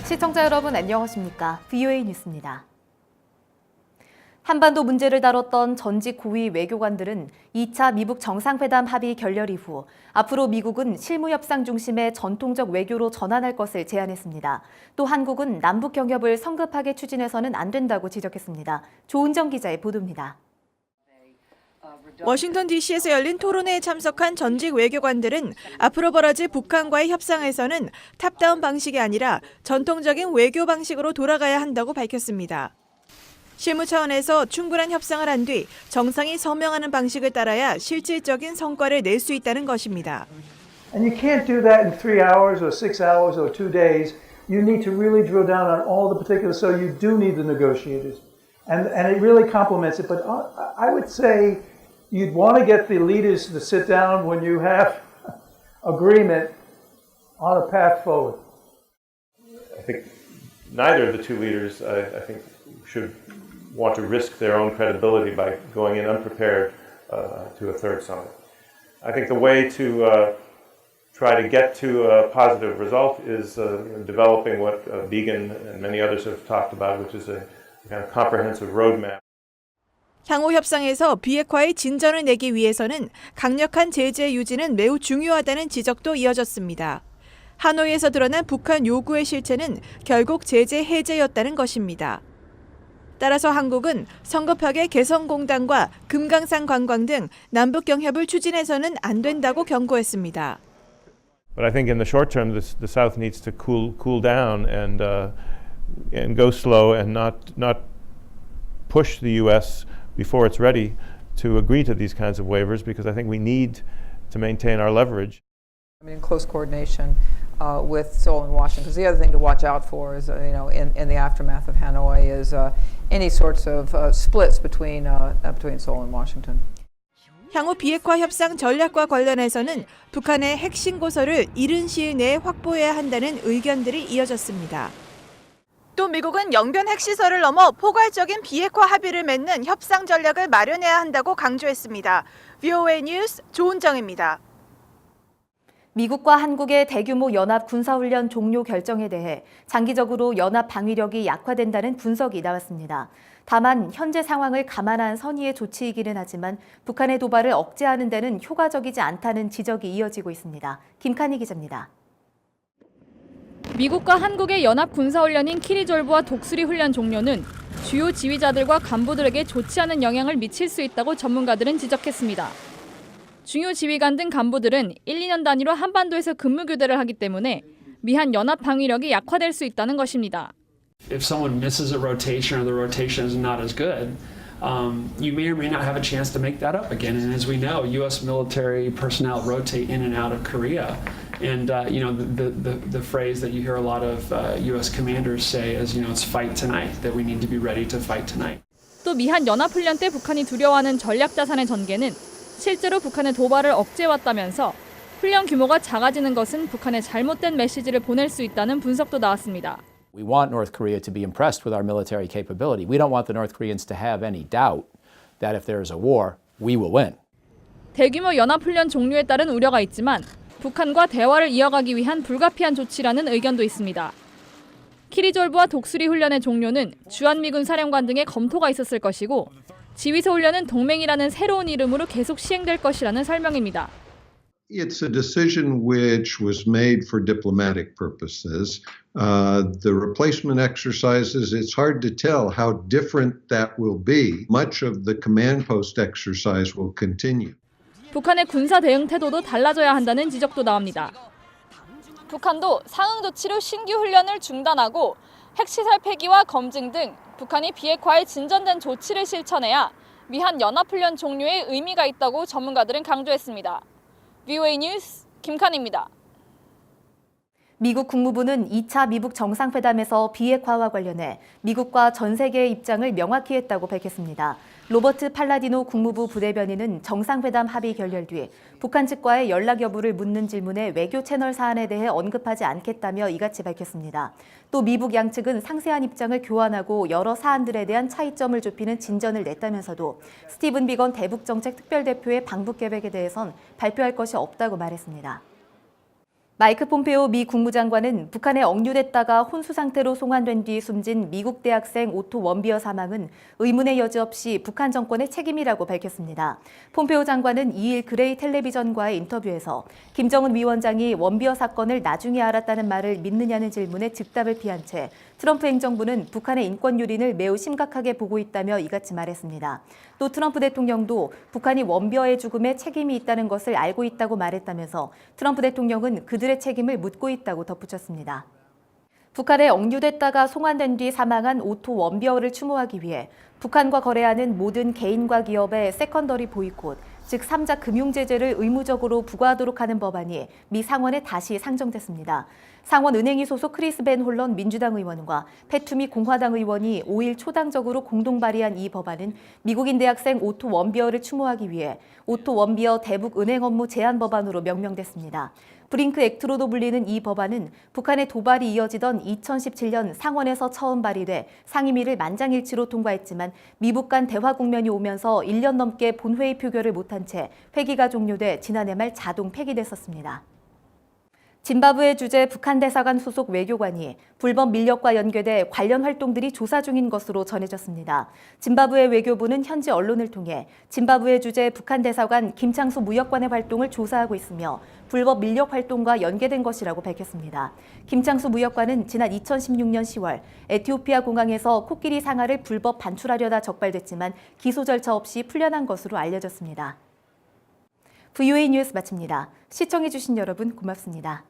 시청자 여러분 안녕하십니까? VOA 뉴스입니다. 한반도 문제를 다뤘던 전직 고위 외교관들은 2차 미북 정상회담 합의 결렬 이후 앞으로 미국은 실무협상 중심의 전통적 외교로 전환할 것을 제안했습니다. 또 한국은 남북 경협을 성급하게 추진해서는 안 된다고 지적했습니다. 조은정 기자의 보도입니다. 워싱턴 DC에서 열린 토론회에 참석한 전직 외교관들은 앞으로 벌어질 북한과의 협상에서는 탑다운 방식이 아니라 전통적인 외교 방식으로 돌아가야 한다고 밝혔습니다. 실무 차원에서 충분한 협상을 한 뒤 정상이 서명하는 방식을 따라야 실질적인 성과를 낼 수 있다는 것입니다. And you can't do that in 3 hours or 6 hours or 2 days. You need to really drill down on all the particulars, so you do need the negotiators. And it really complements it. But I would say you'd want to get the leaders to sit down when you have agreement on a path forward. I think neither of the two leaders, I think, should want to risk their own credibility by going in unprepared to a third summit. I think the way to try to get to a positive result is developing what Began and many others have talked about, which is a kind of comprehensive roadmap. 향후 협상에서 비핵화의 진전을 내기 위해서는 강력한 제재 유지는 매우 중요하다는 지적도 이어졌습니다. 하노이에서 드러난 북한 요구의 실체는 결국 제재 해제였다는 것입니다. 따라서 한국은 성급하게 개성공단과 금강산 관광 등 남북 경협을 추진해서는 안 된다고 경고했습니다. But I think in the short term, the South needs to cool down and go slow and not push the U.S. before it's ready to agree to these kinds of waivers, because I think we need to maintain our leverage. I mean, in close coordination with Seoul and Washington, because the other thing to watch out for is, in the aftermath of Hanoi, is any sorts of splits between Seoul and Washington. 향후 비핵화 협상 전략과 관련해서는 북한의 핵심 고서를 이른 시일 내에 확보해야 한다는 의견들이 이어졌습니다. 또 미국은 영변 핵시설을 넘어 포괄적인 비핵화 합의를 맺는 협상 전략을 마련해야 한다고 강조했습니다. VOA 뉴스 조은정입니다. 미국과 한국의 대규모 연합 군사훈련 종료 결정에 대해 장기적으로 연합 방위력이 약화된다는 분석이 나왔습니다. 다만 현재 상황을 감안한 선의의 조치이기는 하지만 북한의 도발을 억제하는 데는 효과적이지 않다는 지적이 이어지고 있습니다. 김칸희 기자입니다. 미국과 한국의 연합 군사훈련인 키리졸브와 독수리 훈련 종료는 주요 지휘자들과 간부들에게 좋지 않은 영향을 미칠 수 있다고 전문가들은 지적했습니다. 중요 지휘관 등 간부들은 1, 2년 단위로 한반도에서 근무 교대를 하기 때문에 미한 연합 방위력이 약화될 수 있다는 것입니다. If someone misses a rotation or the rotation is not as good, you may or may not have a chance to make that up again. And as we know, U.S. military personnel rotate in and out of Korea. And the phrase that you hear a lot of U.S. commanders say is, it's fight tonight, that we need to be ready to fight tonight. 또 미한 연합훈련 때 북한이 두려워하는 전략자산의 전개는 실제로 북한의 도발을 억제해왔다면서 훈련 규모가 작아지는 것은 북한에 잘못된 메시지를 보낼 수 있다는 분석도 나왔습니다. We want North Korea to be impressed with our military capability. We don't want the North Koreans to have any doubt that if there is a war, we will win. 대규모 연합훈련 종료에 따른 우려가 있지만 북한과 대화를 이어가기 위한 불가피한 조치라는 의견도 있습니다. 키리졸브와 독수리 훈련의 종료는 주한미군 사령관 등의 검토가 있었을 것이고 지휘소 훈련은 동맹이라는 새로운 이름으로 계속 시행될 것이라는 설명입니다. It's a decision which was made for diplomatic purposes. The replacement exercises, it's hard to tell how different that will be. Much of the command post exercise will continue. 북한의 군사 대응 태도도 달라져야 한다는 지적도 나옵니다. 북한도 상응 조치로 신규 훈련을 중단하고 핵시설 폐기와 검증 등 북한이 비핵화에 진전된 조치를 실천해야 미한 연합훈련 종료에 의미가 있다고 전문가들은 강조했습니다. VOA 뉴스 김칸희입니다. 미국 국무부는 2차 미북 정상회담에서 비핵화와 관련해 미국과 전 세계의 입장을 명확히 했다고 밝혔습니다. 로버트 팔라디노 국무부 부대변인은 정상회담 합의 결렬 뒤 북한 측과의 연락 여부를 묻는 질문에 외교 채널 사안에 대해 언급하지 않겠다며 이같이 밝혔습니다. 또 미북 양측은 상세한 입장을 교환하고 여러 사안들에 대한 차이점을 좁히는 진전을 냈다면서도 스티븐 비건 대북정책 특별대표의 방북 계획에 대해선 발표할 것이 없다고 말했습니다. 마이크 폼페오 미 국무장관은 북한에 억류됐다가 혼수 상태로 송환된 뒤 숨진 미국 대학생 오토 원비어 사망은 의문의 여지 없이 북한 정권의 책임이라고 밝혔습니다. 폼페오 장관은 2일 그레이 텔레비전과의 인터뷰에서 김정은 위원장이 원비어 사건을 나중에 알았다는 말을 믿느냐는 질문에 즉답을 피한 채 트럼프 행정부는 북한의 인권 유린을 매우 심각하게 보고 있다며 이같이 말했습니다. 또 트럼프 대통령도 북한이 원비어의 죽음에 책임이 있다는 것을 알고 있다고 말했다면서 트럼프 대통령은 그들의 책임을 묻고 있다고 덧붙였습니다. 북한에 억류됐다가 송환된 뒤 사망한 오토 원비어를 추모하기 위해 북한과 거래하는 모든 개인과 기업의 세컨더리 보이콧, 즉 3자 금융제재를 의무적으로 부과하도록 하는 법안이 미 상원에 다시 상정됐습니다. 상원 은행위 소속 크리스 벤 홀런 민주당 의원과 패투미 공화당 의원이 5일 초당적으로 공동 발의한 이 법안은 미국인 대학생 오토 원비어를 추모하기 위해 오토 원비어 대북 은행 업무 제한 법안으로 명명됐습니다. 브링크 액트로도 불리는 이 법안은 북한의 도발이 이어지던 2017년 상원에서 처음 발의돼 상임위를 만장일치로 통과했지만 미북 간 대화 국면이 오면서 1년 넘게 본회의 표결을 못한 채 회기가 종료돼 지난해 말 자동 폐기됐었습니다. 짐바브웨 주재 북한 대사관 소속 외교관이 불법 밀렵과 연계돼 관련 활동들이 조사 중인 것으로 전해졌습니다. 짐바브웨 외교부는 현지 언론을 통해 짐바브웨 주재 북한 대사관 김창수 무역관의 활동을 조사하고 있으며 불법 밀렵 활동과 연계된 것이라고 밝혔습니다. 김창수 무역관은 지난 2016년 10월 에티오피아 공항에서 코끼리 상아를 불법 반출하려다 적발됐지만 기소 절차 없이 풀려난 것으로 알려졌습니다. VOA 뉴스 마칩니다. 시청해주신 여러분 고맙습니다.